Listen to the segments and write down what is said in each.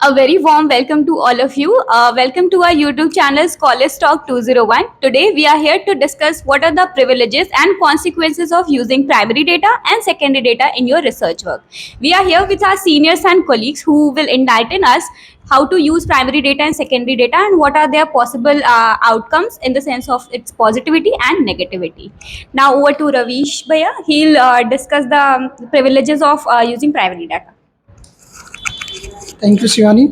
A very warm welcome to all of you. Welcome to our YouTube channel Scholars Talk 201. Today we are here to discuss what are the privileges and consequences of using primary data and secondary data in your research work. We are here with our seniors and colleagues who will enlighten us how to use primary data and secondary data and what are their possible outcomes in the sense of its positivity and negativity. Now over to Ravish Bhaiya. He'll discuss the privileges of using primary data. Thank you, Shivani.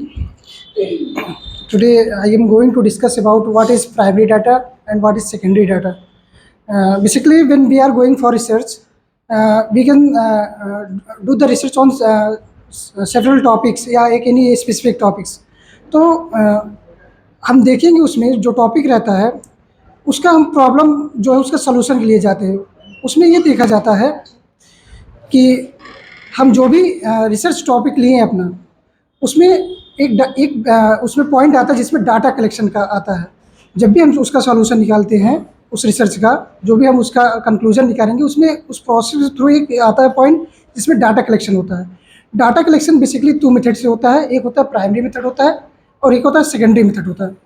Today I am going to discuss about what is primary data and what is secondary data. Basically, when we are going for research, we can do the research on several topics या एक any specific topics. तो हम देखेंगे उसमें जो topic रहता है उसका हम प्रॉब्लम जो है उसका सलूशन के लिए जाते हैं. उसमें ये देखा जाता है कि हम जो भी रिसर्च टॉपिक लिए हैं अपना उसमें उसमें पॉइंट आता है जिसमें डाटा कलेक्शन का आता है. जब भी हम उसका सॉल्यूशन निकालते हैं उस रिसर्च का जो भी हम उसका कंक्लूजन निकालेंगे उसमें उस प्रोसेस थ्रू एक आता है पॉइंट जिसमें डाटा कलेक्शन होता है. डाटा कलेक्शन बेसिकली 2 मेथड से होता है. एक होता है प्राइमरी मेथड होता है और एक होता है सेकेंडरी मेथड होता है.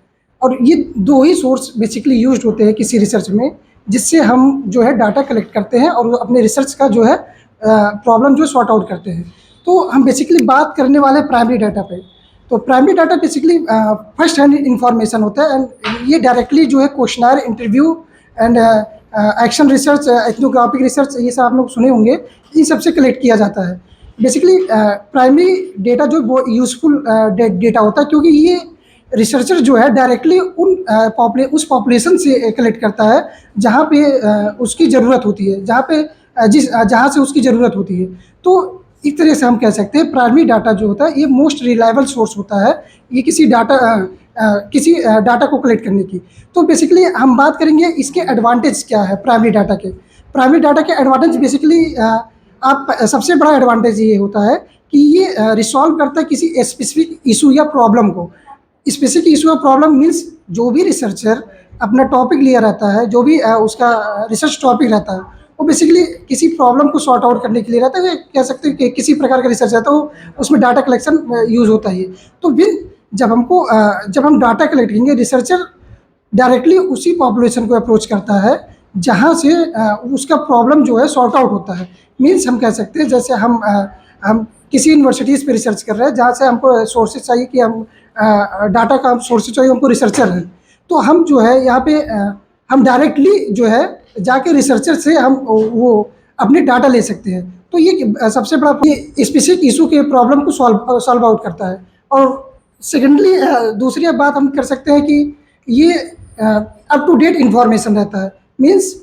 और ये 2 ही सोर्स बेसिकली यूज होते हैं किसी रिसर्च में जिससे हम जो है डाटा कलेक्ट करते हैं और अपने रिसर्च का जो है प्रॉब्लम जो सॉर्ट आउट करते हैं. तो हम बेसिकली बात करने वाले प्राइमरी डाटा पे. तो primary data basically first hand information होता है एंड ये डायरेक्टली जो है questionnaire interview and action research ethnographic research ये सब आप लोग सुने होंगे इन सबसे कलेक्ट किया जाता है. बेसिकली प्राइमरी डेटा जो वो यूज़फुल डेटा होता है क्योंकि ये रिसर्चर जो है डायरेक्टली उस पॉपुलेशन से कलेक्ट करता है जहाँ पे उसकी ज़रूरत होती है, जहाँ से उसकी ज़रूरत होती है. तो एक तरह से हम कह सकते हैं प्राइमरी डाटा जो होता है ये मोस्ट रिलायबल सोर्स होता है ये किसी डाटा को कलेक्ट करने की. तो बेसिकली हम बात करेंगे इसके एडवांटेज क्या है प्राइमरी डाटा के. प्राइमरी डाटा के एडवांटेज बेसिकली आप सबसे बड़ा एडवांटेज ये होता है कि ये रिसॉल्व करता है किसी स्पेसिफिक इशू या प्रॉब्लम को. स्पेसिफिक इशू या प्रॉब्लम मीन्स जो भी रिसर्चर अपना टॉपिक लिया रहता है, जो भी उसका रिसर्च टॉपिक रहता है वो बेसिकली किसी प्रॉब्लम को सॉर्ट आउट करने के लिए रहता है. कह सकते हैं कि किसी प्रकार का रिसर्च रहता है तो उसमें डाटा कलेक्शन यूज़ होता है. तो फिर जब हम डाटा कलेक्ट करेंगे रिसर्चर डायरेक्टली उसी पॉपुलेशन को अप्रोच करता है जहाँ से उसका प्रॉब्लम जो है सॉर्ट आउट होता है. मीन्स हम कह सकते हैं जैसे हम किसी यूनिवर्सिटीज़ पे रिसर्च कर रहे हैं जहाँ से हमको सोर्सेज चाहिए कि हम डाटा का सोर्सेज चाहिए हमको रिसर्चर हैं. तो हम जो है यहाँ पे हम डायरेक्टली जो है जाके रिसर्चर से हम वो अपने डाटा ले सकते हैं. तो ये सबसे बड़ा ये स्पेसिफिक इशू के प्रॉब्लम को सॉल्व आउट करता है. और सेकेंडली दूसरी बात हम कर सकते हैं कि ये अप टू डेट इन्फॉर्मेशन रहता है. मीन्स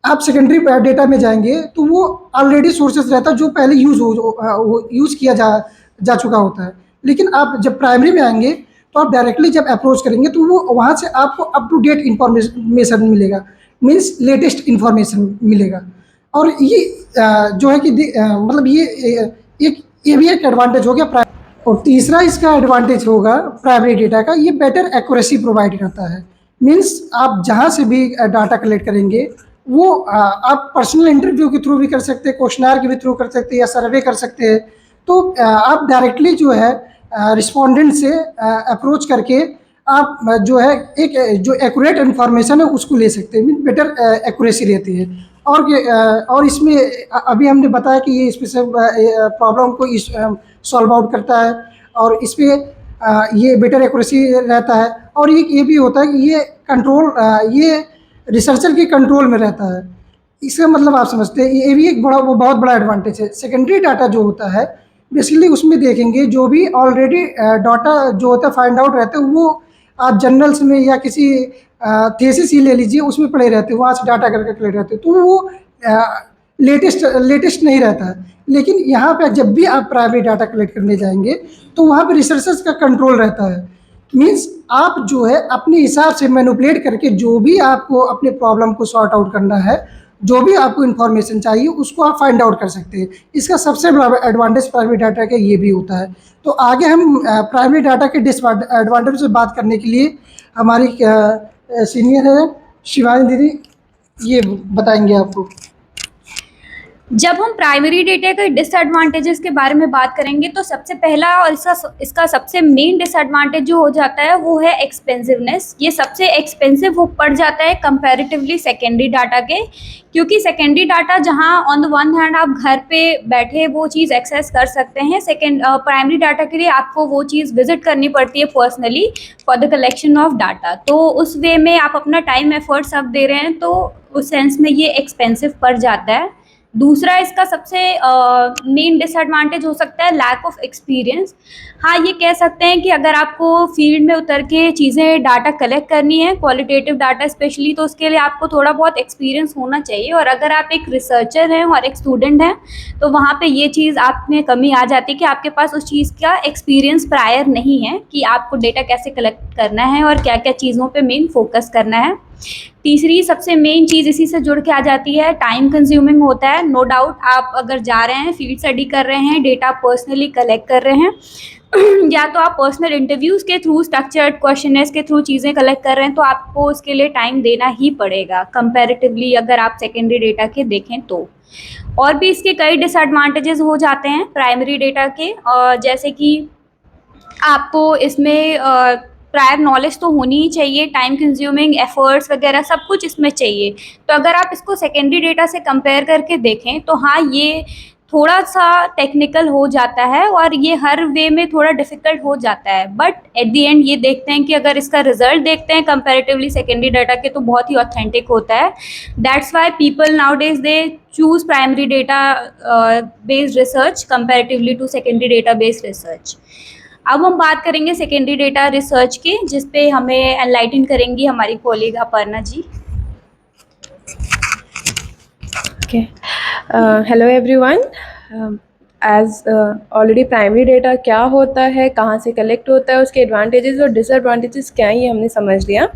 आप सेकेंडरी डेटा में जाएंगे तो वो ऑलरेडी सोर्सेज रहता है जो पहले यूज़ किया जा चुका होता है. लेकिन आप जब प्राइमरी में आएंगे तो आप डायरेक्टली जब अप्रोच करेंगे तो वो वहाँ से आपको अप टू डेट इन्फॉर्मेशन मिलेगा. मीन्स लेटेस्ट इन्फॉर्मेशन मिलेगा. और ये जो है कि मतलब ये भी एक एडवांटेज हो गया. और तीसरा इसका एडवांटेज होगा प्राइमरी डेटा का ये बेटर एक्यूरेसी प्रोवाइड करता है. मीन्स आप जहाँ से भी डाटा कलेक्ट करेंगे वो आप पर्सनल इंटरव्यू के थ्रू भी कर सकते हैं, क्वेश्चनर के भी थ्रू कर सकते हैं या सर्वे कर सकते हैं. तो आप डायरेक्टली जो है रिस्पोंडेंट से अप्रोच करके आप जो है एक जो एक्यूरेट इन्फॉर्मेशन है उसको ले सकते हैं. मीन बेटर एक्यूरेसी रहती है. और इसमें अभी हमने बताया कि ये स्पेशल प्रॉब्लम को सॉल्व आउट करता है और इस पर ये बेटर एक्यूरेसी रहता है. और ये भी होता है कि ये रिसर्चर के कंट्रोल में रहता है. इसका मतलब आप समझते हैं ये भी एक बहुत बड़ा एडवांटेज है. सेकेंडरी डाटा जो होता है बेसिकली उसमें देखेंगे जो भी ऑलरेडी डाटा जो होता है फाइंड आउट रहता है वो आप जर्नल्स में या किसी थीसिस ही ले लीजिए उसमें पड़े रहते हैं, वहाँ से डाटा करके कलेक्ट रहते हैं. तो वो लेटेस्ट नहीं रहता है. लेकिन यहाँ पे जब भी आप प्राइमरी डाटा कलेक्ट करने जाएंगे तो वहाँ पे रिसर्चर्स का कंट्रोल रहता है. मीन्स आप जो है अपने हिसाब से मैनिपुलेट करके जो भी आपको अपने प्रॉब्लम को सॉर्ट आउट करना है, जो भी आपको इन्फॉर्मेशन चाहिए उसको आप फाइंड आउट कर सकते हैं. इसका सबसे बड़ा एडवांटेज प्राइमरी डाटा का ये भी होता है. तो आगे हम प्राइमरी डाटा के डिसएडवांटेज से बात करने के लिए हमारी सीनियर है शिवानी दीदी, ये बताएंगे आपको. जब हम प्राइमरी डेटा के डिसएडवांटेजेस के बारे में बात करेंगे तो सबसे पहला और इसका सबसे मेन डिसएडवांटेज जो हो जाता है वो है एक्सपेंसिवनेस। ये सबसे एक्सपेंसिव वो पड़ जाता है कंपैरेटिवली सेकेंडरी डाटा के, क्योंकि सेकेंडरी डाटा जहां ऑन द वन हैंड आप घर पे बैठे वो चीज़ एक्सेस कर सकते हैं, प्राइमरी डाटा के लिए आपको वो चीज़ विजिट करनी पड़ती है personally for the collection of data. तो उस वे में आप अपना टाइम एफर्ट सब दे रहे हैं, तो उस सेंस में ये एक्सपेंसिव पड़ जाता है। दूसरा इसका सबसे मेन डिसएडवांटेज हो सकता है लैक ऑफ एक्सपीरियंस। हाँ, ये कह सकते हैं कि अगर आपको फील्ड में उतर के चीज़ें डाटा कलेक्ट करनी है, क्वालिटेटिव डाटा स्पेशली, तो उसके लिए आपको थोड़ा बहुत एक्सपीरियंस होना चाहिए। और अगर आप एक रिसर्चर हैं और एक स्टूडेंट हैं तो वहाँ पे ये चीज़ आप में कमी आ जाती है कि आपके पास उस चीज़ का एक्सपीरियंस प्रायर नहीं है कि आपको डेटा कैसे कलेक्ट करना है और क्या क्या चीज़ों पे मेन फोकस करना है। तीसरी सबसे मेन चीज़ इसी से जुड़ के आ जाती है, टाइम कंज्यूमिंग होता है। नो डाउट आप अगर जा रहे हैं, फील्ड स्टडी कर रहे हैं, डेटा पर्सनली कलेक्ट कर रहे हैं या तो आप पर्सनल इंटरव्यूज़ के थ्रू, स्ट्रक्चर्ड क्वेश्चनर्स के थ्रू चीज़ें कलेक्ट कर रहे हैं, तो आपको उसके लिए टाइम देना ही पड़ेगा कंपैरेटिवली अगर आप सेकेंडरी डेटा के देखें तो। और भी इसके कई डिसएडवांटेजेस हो जाते हैं प्राइमरी डेटा के, जैसे कि आपको इसमें प्रायर नॉलेज तो होनी ही चाहिए, टाइम कंज्यूमिंग, एफर्ट्स वगैरह सब कुछ इसमें चाहिए। तो अगर आप इसको सेकेंडरी डेटा से कंपेयर करके देखें तो हाँ, ये थोड़ा सा टेक्निकल हो जाता है और ये हर वे में थोड़ा डिफ़िकल्ट हो जाता है, बट एट द एंड ये देखते हैं कि अगर इसका रिजल्ट देखते हैं कंपैरेटिवली सेकेंडरी डाटा के तो बहुत ही ऑथेंटिक होता है। That's why people nowadays they choose primary data based research comparatively to secondary data based research. अब हम बात करेंगे सेकेंडरी डेटा रिसर्च की, जिस पे हमें एनलाइटन करेंगी हमारी colleague Aparna ji. Okay. Hello everyone. As already primary data क्या होता है, कहाँ से कलेक्ट होता है, उसके एडवांटेजेस और डिसएडवांटेजेस क्या हैं ये हमने समझ लिया।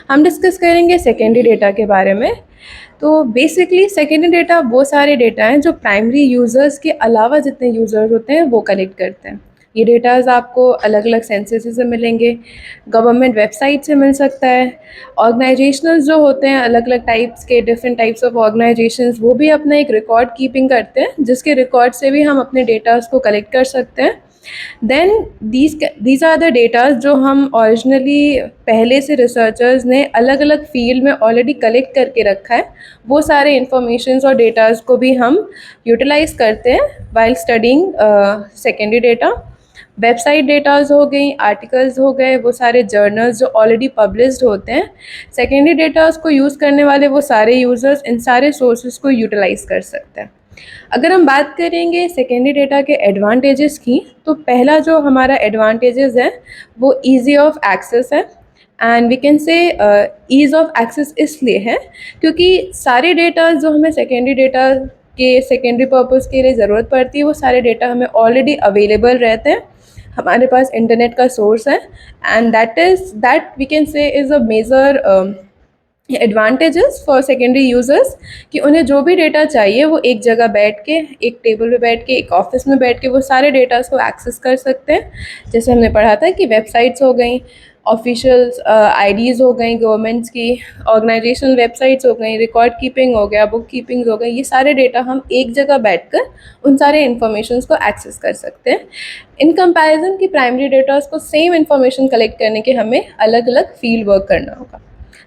हम डिस्कस करेंगे सेकेंडरी डेटा के बारे में। तो बेसिकली सेकेंडरी डेटा वो सारे डेटा हैं जो प्राइमरी यूज़र्स के अलावा जितने यूज़र्स होते हैं वो कलेक्ट करते हैं। ये डेटाज़ आपको अलग अलग सेंसस से मिलेंगे, गवर्नमेंट वेबसाइट से मिल सकता है, ऑर्गेनाइजेशनल्स जो होते हैं अलग अलग टाइप्स के, डिफरेंट टाइप्स ऑफ ऑर्गेनाइजेशंस, वो भी अपना एक रिकॉर्ड कीपिंग करते हैं जिसके रिकॉर्ड से भी हम अपने डेटाज़ को कलेक्ट कर सकते हैं। Then these are the datas जो हम ओरिजिनली पहले से रिसर्चर्स ने अलग अलग फील्ड में ऑलरेडी कलेक्ट करके रखा है, वो सारे इंफॉर्मेशंस और डेटाज़ को भी हम यूटिलाइज़ करते हैं while studying secondary data. Website datas हो गई, आर्टिकल्स हो गए, वो सारे जर्नल्स जो ऑलरेडी पब्लिश्ड होते हैं। सेकेंडरी डेटाज को यूज़ करने वाले वो सारे यूज़र्स इन सारे सोर्सेज को यूटिलाइज़ कर सकते हैं। अगर हम बात करेंगे सेकेंडरी डेटा के एडवांटेजेस की, तो पहला जो हमारा एडवांटेजेस है वो ईजी ऑफ एक्सेस है। And we can say ease of access इसलिए है क्योंकि सारे डेटा जो हमें सेकेंडरी डेटा के सेकेंडरी पर्पस के लिए ज़रूरत पड़ती है वो सारे डेटा हमें ऑलरेडी अवेलेबल रहते हैं, हमारे पास इंटरनेट का सोर्स है। And that we can say is a major advantages for secondary users कि उन्हें जो भी डेटा चाहिए वो एक जगह बैठ के, एक टेबल पे बैठ के, एक ऑफिस में बैठ के वो सारे डेटास को एक्सेस कर सकते हैं। जैसे हमने पढ़ा था कि वेबसाइट्स हो गई, ऑफिशियल आईडीज़ हो गई गवर्नमेंट्स की, ऑर्गेनाइजेशनल वेबसाइट्स हो गई, रिकॉर्ड कीपिंग हो गया, बुक कीपिंग हो गई, ये सारे डेटा हम एक जगह बैठकर उन सारे इन्फॉर्मेशंस को एक्सेस कर सकते हैं। इन कंपैरिजन की प्राइमरी डेटास को सेम इन्फॉर्मेशन कलेक्ट करने के हमें अलग अलग फील्ड वर्क करना होगा।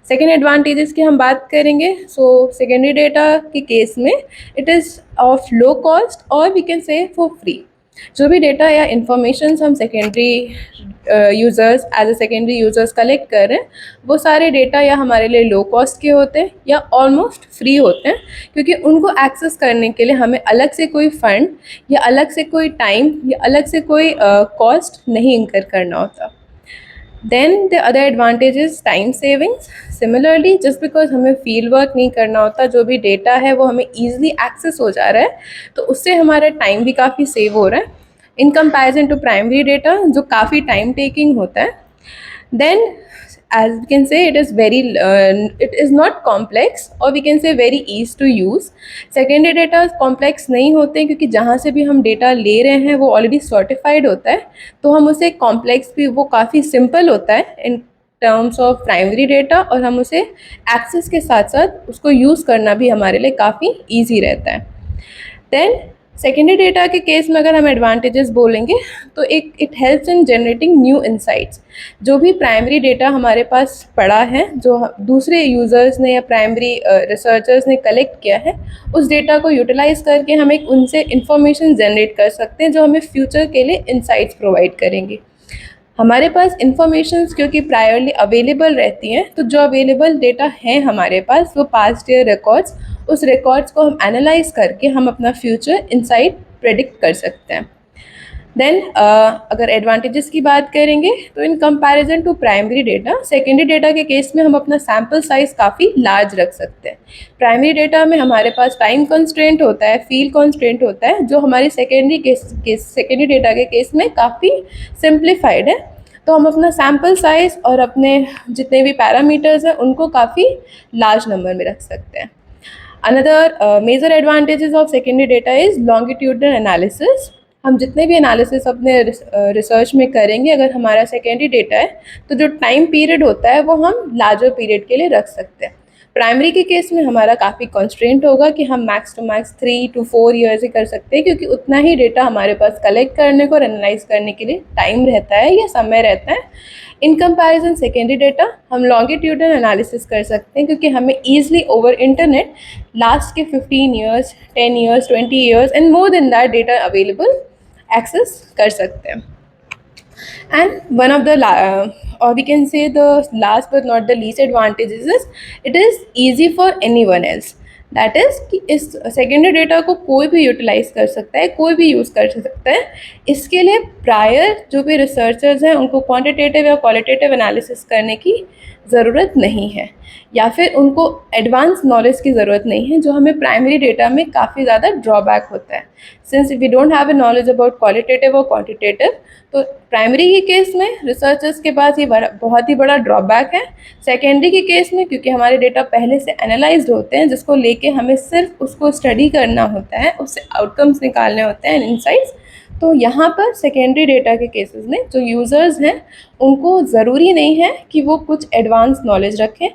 सेकेंड एडवांटेजेस की हम बात करेंगे। सो सेकेंडरी डेटा के केस में it is of low cost और we can say for free. जो भी डेटा या इंफॉर्मेशन हम secondary users as a secondary users collect कर रहे हैं वो सारे डेटा या हमारे लिए लो कॉस्ट के होते हैं या ऑलमोस्ट फ्री होते हैं, क्योंकि उनको एक्सेस करने के लिए हमें अलग से कोई फ़ंड या अलग से कोई टाइम या अलग से कोई कॉस्ट नहीं इंकर करना होता। Then the other advantage is time savings. Similarly, just because हमें फील्ड वर्क नहीं करना होता, जो भी डेटा है वो हमें ईजिली एक्सेस हो जा रहा है, तो उससे हमारा टाइम भी काफ़ी सेव हो रहा है in comparison to primary data जो काफ़ी टाइम टेकिंग होता है। Then as we can say it is not complex or we can say very easy to use. Secondary data complex नहीं होते क्योंकि जहाँ से भी हम डेटा ले रहे हैं वो ऑलरेडी सर्टिफाइड होता है, तो हम उसे कॉम्प्लेक्स भी वो काफ़ी सिंपल होता है in terms of primary data, और हम उसे एक्सेस के साथ साथ उसको यूज़ करना भी हमारे लिए काफ़ी ईजी रहता है। देन सेकेंडरी डेटा के केस में अगर हम एडवांटेजेस बोलेंगे तो एक it helps in generating new insights. जो भी प्राइमरी डेटा हमारे पास पड़ा है, जो दूसरे यूज़र्स ने या प्राइमरी रिसर्चर्स ने कलेक्ट किया है, उस डेटा को यूटिलाइज करके हम एक उनसे इंफॉर्मेशन जनरेट कर सकते हैं जो हमें फ्यूचर के लिए इंसाइट्स प्रोवाइड करेंगे। हमारे पास इंफॉर्मेशंस क्योंकि प्रायरली अवेलेबल रहती हैं, तो जो अवेलेबल डेटा है हमारे पास वो पास्ट ईयर रिकॉर्ड्स, उस रिकॉर्ड्स को हम एनालाइज करके हम अपना फ्यूचर इंसाइट प्रेडिक्ट कर सकते हैं। देन अगर एडवांटेजेस की बात करेंगे तो in comparison to primary data, secondary data के केस में हम अपना सैम्पल साइज़ काफ़ी लार्ज रख सकते हैं। प्राइमरी डेटा में हमारे पास टाइम कंस्ट्रेंट होता है, फील्ड कंस्ट्रेंट होता है, जो हमारी सेकेंडरी डेटा के केस में काफ़ी सिंप्लीफाइड है। तो हम अपना सैम्पल साइज़ और अपने जितने भी पैरामीटर्स हैं उनको काफ़ी लार्ज नंबर में रख सकते हैं। Another major advantages of secondary data is longitudinal analysis. हम जितने भी एनालिसिस अपने रिसर्च में करेंगे, अगर हमारा सेकेंडरी डेटा है तो जो टाइम पीरियड होता है वो हम लार्जर पीरियड के लिए रख सकते हैं। प्राइमरी के केस में हमारा काफ़ी कंस्ट्रेंट होगा कि हम max to max 3 to 4 years ही कर सकते हैं, क्योंकि उतना ही डेटा हमारे पास कलेक्ट करने को और एनालाइज करने के लिए टाइम रहता है या समय रहता है। इन कंपैरिजन सेकेंडरी डेटा हम लॉन्गिट्यूडनल एनालिसिस कर सकते हैं, क्योंकि हमें ईजिली ओवर इंटरनेट लास्ट के 15 years, 10 years, 20 years and more than that data available access कर सकते हैं। And one of the or we can say the last but not the least advantages is it is easy for anyone else. That is कि इस secondary data को कोई भी utilise कर सकता है, कोई भी यूज़ कर सकता है। इसके लिए प्रायर जो भी रिसर्चर्स हैं उनको क्वांटिटेटिव या क्वालिटेटिव एनालिसिस करने की ज़रूरत नहीं है, या फिर उनको एडवांस नॉलेज की ज़रूरत नहीं है, जो हमें प्राइमरी डेटा में काफ़ी ज़्यादा ड्रॉबैक होता है। Since we don't have a knowledge about qualitative और क्वांटिटेटिव, तो प्राइमरी के केस में रिसर्चर्स के पास ये बहुत ही बड़ा ड्रॉबैक है। सेकेंडरी के केस में क्योंकि हमारे डेटा पहले से एनालाइज्ड होते हैं, जिसको लेके हमें सिर्फ उसको स्टडी करना होता है, उससे आउटकम्स निकालने होते हैं, इनसाइट्स, तो यहाँ पर सेकेंडरी डेटा के केसेस में जो यूज़र्स हैं उनको ज़रूरी नहीं है कि वो कुछ एडवांस नॉलेज रखें।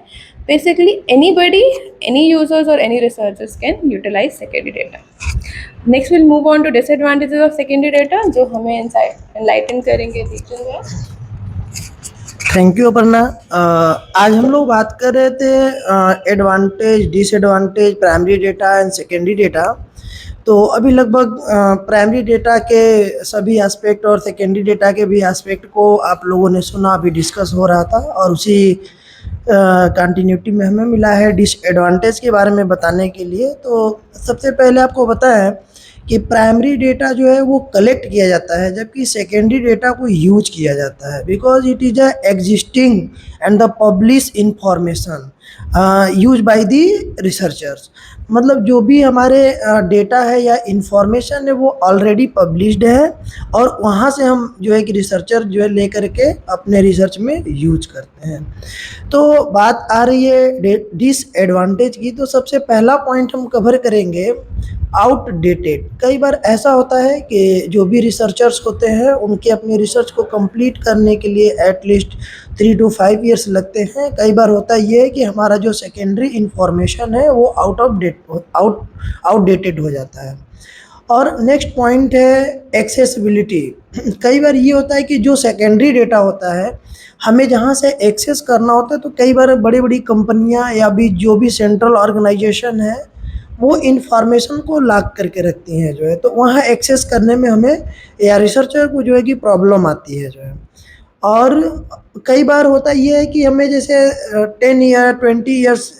बेसिकली एनीबडी, एनी यूजर्स और any researchers can utilise secondary data. Next will move on to disadvantages of secondary data, जो हमें एनलाइटन करेंगे टीचर। Thank you Aparna. आज हम लोग बात कर रहे थे advantage, disadvantage, primary data and secondary data. तो अभी लगभग प्राइमरी डेटा के सभी एस्पेक्ट और सेकेंडरी डेटा के भी एस्पेक्ट को आप लोगों ने सुना, अभी डिस्कस हो रहा था, और उसी कंटिन्यूटी में हमें मिला है डिसएडवांटेज के बारे में बताने के लिए। तो सबसे पहले आपको पता है कि प्राइमरी डेटा जो है वो कलेक्ट किया जाता है, जबकि सेकेंडरी डेटा को यूज किया जाता है, because it is a existing and the publish information use by the researchers. मतलब जो भी हमारे डेटा है या इंफॉर्मेशन है वो ऑलरेडी पब्लिश्ड है, और वहाँ से हम जो है कि रिसर्चर जो है ले करके अपने रिसर्च में यूज करते हैं। तो बात आ रही है डिसएडवांटेज की, तो सबसे पहला पॉइंट हम कवर करेंगे आउटडेटेड। कई बार ऐसा होता है कि जो भी रिसर्चर्स होते हैं उनके अपने रिसर्च को कंप्लीट करने के लिए एटलीस्ट 3 to 5 ईयर्स लगते हैं। कई बार होता ये है कि हमारा जो सेकेंडरी इंफॉर्मेशन है वो आउटडेटेड हो जाता है। और नेक्स्ट पॉइंट है एक्सेसिबिलिटी। कई बार ये होता है कि जो सेकेंडरी डेटा होता है हमें जहाँ से एक्सेस करना होता है, तो कई बार बड़ी बड़ी कंपनियाँ या भी जो भी सेंट्रल ऑर्गेनाइजेशन है वो इंफॉर्मेशन को लॉक करके रखती हैं जो है, तो वहाँ एक्सेस करने में हमें या रिसर्चर को जो है कि प्रॉब्लम आती है जो है। और कई बार होता ये है कि हमें जैसे 10 ईयर 20 ईयर्स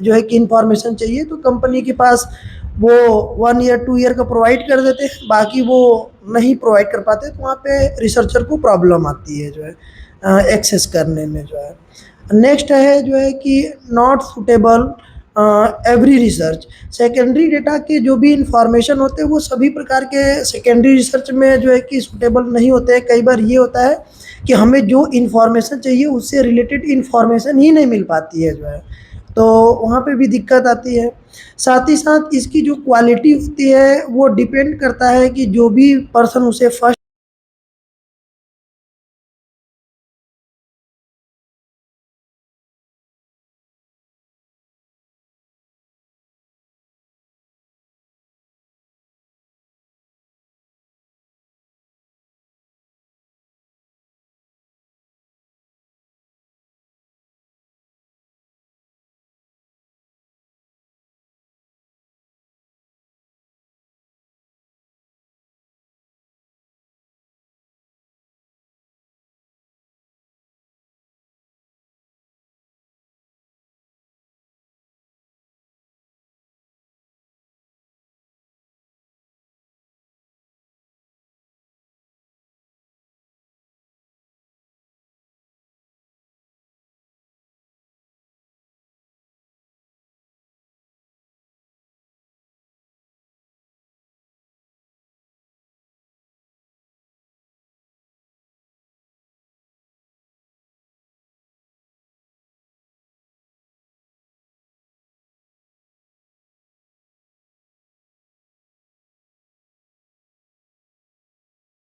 जो है कि इंफॉर्मेशन चाहिए, तो कंपनी के पास वो 1 ईयर 2 ईयर का प्रोवाइड कर देते हैं, बाकी वो नहीं प्रोवाइड कर पाते, तो वहाँ पे रिसर्चर को प्रॉब्लम आती है जो है एक्सेस करने में जो है। नेक्स्ट है जो है कि not suitable every research. Secondary data के जो भी इंफॉर्मेशन होते हैं वो सभी प्रकार के सेकेंडरी रिसर्च में जो है कि सूटेबल नहीं होते हैं। कई बार ये होता है कि हमें जो इन्फॉर्मेशन चाहिए उससे रिलेटेड इन्फॉर्मेशन ही नहीं मिल पाती है जो है, तो वहाँ पे भी दिक्कत आती है। साथ ही साथ इसकी जो क्वालिटी होती है वो डिपेंड करता है कि जो भी पर्सन उसे फर्स्ट